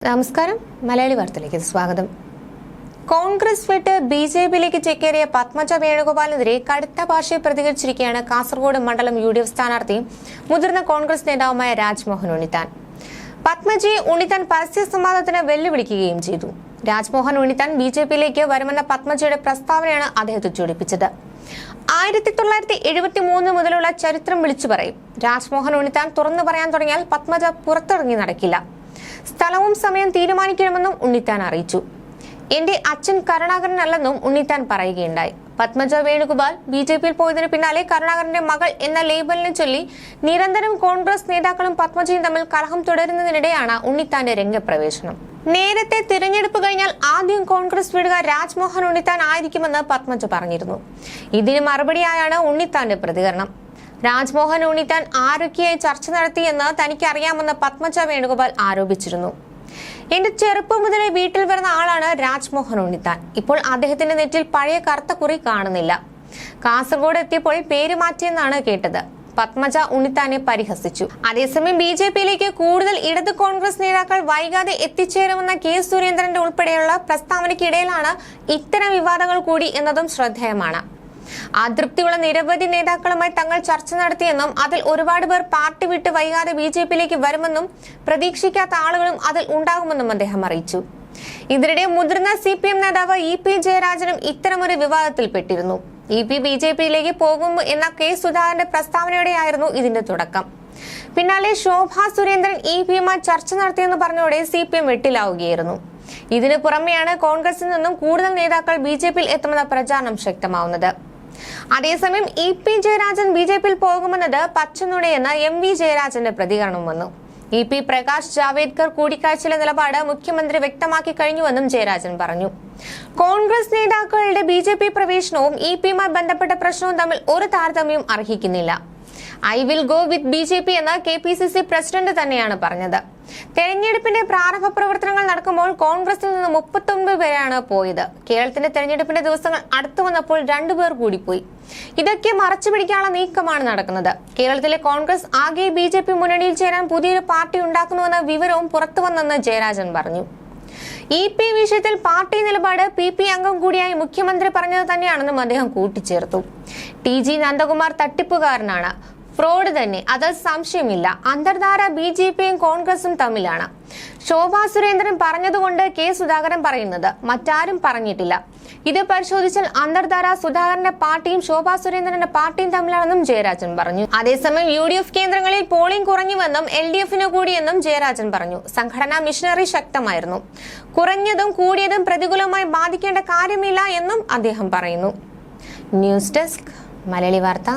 നമസ്കാരം മലയാളി വാർത്തയിലേക്ക് സ്വാഗതം. കോൺഗ്രസ് വിട്ട് ബിജെപിയിലേക്ക് ചേക്കേറിയ പത്മജ വേണുഗോപാലിനെതിരെ കടുത്ത ഭാഷയിൽ പ്രതികരിച്ചിരിക്കുകയാണ് കാസർഗോഡ് മണ്ഡലം UDF സ്ഥാനാർത്ഥിയും മുതിർന്ന കോൺഗ്രസ് നേതാവുമായ രാജ്മോഹൻ ഉണ്ണിത്താൻ. പത്മജയെ ഉണ്ണിത്താൻ പരസ്യ സംവാദത്തിന് വെല്ലുവിളിക്കുകയും ചെയ്തു. രാജ്മോഹൻ ഉണ്ണിത്താൻ ബിജെപിയിലേക്ക് വരുമെന്ന പത്മജയുടെ പ്രസ്താവനയാണ് അദ്ദേഹത്തെ ചൂടിപ്പിച്ചത്. 1973 മുതലുള്ള ചരിത്രം വിളിച്ചു പറയും. രാജ്മോഹൻ ഉണ്ണിത്താൻ തുറന്നു പറയാൻ തുടങ്ങിയാൽ പത്മജ പുറത്തിറങ്ങി നടക്കില്ല. സ്ഥലവും സമയം തീരുമാനിക്കണമെന്നും ഉണ്ണിത്താൻ അറിയിച്ചു. എന്റെ അച്ഛൻ കരുണാകരനല്ലെന്നും ഉണ്ണിത്താൻ പറയുകയുണ്ടായി. പത്മജ വേണുഗോപാൽ ബിജെപിയിൽ പോയതിനു പിന്നാലെ കരുണാകരന്റെ മകൾ എന്ന ലേബലിനെ ചൊല്ലി നിരന്തരം കോൺഗ്രസ് നേതാക്കളും പത്മജയും തമ്മിൽ കലഹം തുടരുന്നതിനിടെയാണ് ഉണ്ണിത്താന്റെ രംഗപ്രവേശനം. നേരത്തെ തിരഞ്ഞെടുപ്പ് കഴിഞ്ഞാൽ ആദ്യം കോൺഗ്രസ് വിടുക രാജ്മോഹൻ ഉണ്ണിത്താൻ ആയിരിക്കുമെന്ന് പത്മജ പറഞ്ഞിരുന്നു. ഇതിന് മറുപടിയായാണ് ഉണ്ണിത്താന്റെ പ്രതികരണം. രാജ്മോഹൻ ഉണ്ണിത്താൻ ആരൊക്കെയായി ചർച്ച നടത്തിയെന്ന് തനിക്കറിയാമെന്ന് പത്മജ വേണുഗോപാൽ ആരോപിച്ചിരുന്നു. എന്റെ ചെറുപ്പം മുതലേ വീട്ടിൽ വരുന്ന ആളാണ് രാജ്മോഹൻ ഉണ്ണിത്താൻ. ഇപ്പോൾ അദ്ദേഹത്തിന്റെ നെറ്റിൽ പഴയ കറുത്ത കുറി കാണുന്നില്ല. കാസർഗോഡ് എത്തിയപ്പോൾ പേര് മാറ്റിയെന്നാണ് കേട്ടത്. പത്മജ ഉണ്ണിത്താനെ പരിഹസിച്ചു. അതേസമയം ബിജെപിയിലേക്ക് കൂടുതൽ ഇടത് കോൺഗ്രസ് നേതാക്കൾ വൈകാതെ എത്തിച്ചേരുമെന്ന കെ സുരേന്ദ്രന്റെ ഉൾപ്പെടെയുള്ള പ്രസ്താവനയ്ക്കിടയിലാണ് ഇത്തരം വിവാദങ്ങൾ കൂടി എന്നതും ശ്രദ്ധേയമാണ്. അതൃപ്തിയുള്ള നിരവധി നേതാക്കളുമായി തങ്ങൾ ചർച്ച നടത്തിയെന്നും അതിൽ ഒരുപാട് പേർ പാർട്ടി വിട്ട് വൈകാതെ ബിജെപിയിലേക്ക് വരുമെന്നും പ്രതീക്ഷിക്കാത്ത ആളുകളും അതിൽ ഉണ്ടാകുമെന്നും അദ്ദേഹം അറിയിച്ചു. ഇതിനിടെ മുതിർന്ന CPM നേതാവ് EP ജയരാജനും ഇത്തരമൊരു വിവാദത്തിൽപ്പെട്ടിരുന്നു. EP ബിജെപിയിലേക്ക് പോകും എന്ന കെ സുധാകരന്റെ പ്രസ്താവനയോടെയായിരുന്നു ഇതിന്റെ തുടക്കം. പിന്നാലെ ശോഭാ സുരേന്ദ്രൻ EPയുമായി ചർച്ച നടത്തിയെന്ന് പറഞ്ഞതോടെ CPM വെട്ടിലാവുകയായിരുന്നു. ഇതിനു പുറമെയാണ് കോൺഗ്രസിൽ നിന്നും കൂടുതൽ നേതാക്കൾ ബിജെപിയിൽ എത്തുമെന്ന പ്രചാരണം ശക്തമാവുന്നത്. അതേസമയം EP ജയരാജൻ ബിജെപിയിൽ പോകുമെന്നത് പച്ചനുണയെന്ന് MV ജയരാജന്റെ പ്രതികരണം വന്നു. EP പ്രകാശ് ജാവേദ്കർ കൂടിക്കാഴ്ചയിലെ നിലപാട് മുഖ്യമന്ത്രി വ്യക്തമാക്കി കഴിഞ്ഞുവെന്നും ജയരാജൻ പറഞ്ഞു. കോൺഗ്രസ് നേതാക്കളുടെ ബിജെപി പ്രവേശനവും EPയുമായി ബന്ധപ്പെട്ട പ്രശ്നവും തമ്മിൽ ഒരു താരതമ്യവും അർഹിക്കുന്നില്ല. I will go with BJP എന്ന് KPCC പ്രസിഡന്റ് തന്നെയാണ് പറഞ്ഞത്. തെരഞ്ഞെടുപ്പിന്റെ പ്രാരംഭ പ്രവർത്തനങ്ങൾ നടക്കുമ്പോൾ കോൺഗ്രസിൽ നിന്ന് 39 പേരാണ് പോയത്. കേരളത്തിന്റെ തെരഞ്ഞെടുപ്പിന്റെ ദിവസങ്ങൾ അടുത്തു വന്നപ്പോൾ 2 പേർ കൂടി പോയി. ഇതൊക്കെ മറച്ചു പിടിക്കാനുള്ള നീക്കമാണ് നടക്കുന്നത്. കേരളത്തിലെ കോൺഗ്രസ് ആകെ BJP മുന്നണിയിൽ ചേരാൻ പുതിയൊരു പാർട്ടി ഉണ്ടാക്കുന്നുവെന്ന വിവരവും പുറത്തുവന്നെന്ന് ജയരാജൻ പറഞ്ഞു. EP വിഷയത്തിൽ പാർട്ടി നിലപാട് PP അംഗം കൂടിയായി മുഖ്യമന്ത്രി പറഞ്ഞത് തന്നെയാണെന്നും അദ്ദേഹം കൂട്ടിച്ചേർത്തു. TG നന്ദകുമാർ തട്ടിപ്പുകാരനാണ്, ഫ്രോഡ് തന്നെ, അത് സംശയമില്ല. അന്തർധാര BJPയും കോൺഗ്രസും തമ്മിലാണ്. ശോഭാ സുരേന്ദ്രൻ പറഞ്ഞതുകൊണ്ട് കെ സുധാകരൻ പറയുന്നത്, മറ്റാരും പറഞ്ഞിട്ടില്ല. ഇത് പരിശോധിച്ചാൽ അന്തർധാര സുധാകരന്റെ പാർട്ടിയും ശോഭാ സുരേന്ദ്രന്റെ പാർട്ടിയും തമ്മിലാണെന്നും ജയരാജൻ പറഞ്ഞു. അതേസമയം UDF കേന്ദ്രങ്ങളിൽ പോളിംഗ് കുറഞ്ഞുവെന്നും LDFന് കൂടിയെന്നും ജയരാജൻ പറഞ്ഞു. സംഘടനാ മിഷനറി ശക്തമായിരുന്നു. കുറഞ്ഞതും കൂടിയതും പ്രതികൂലമായി ബാധിക്കേണ്ട കാര്യമില്ല എന്നും അദ്ദേഹം പറയുന്നു. ന്യൂസ് ഡെസ്ക് മലയാളി വാർത്ത.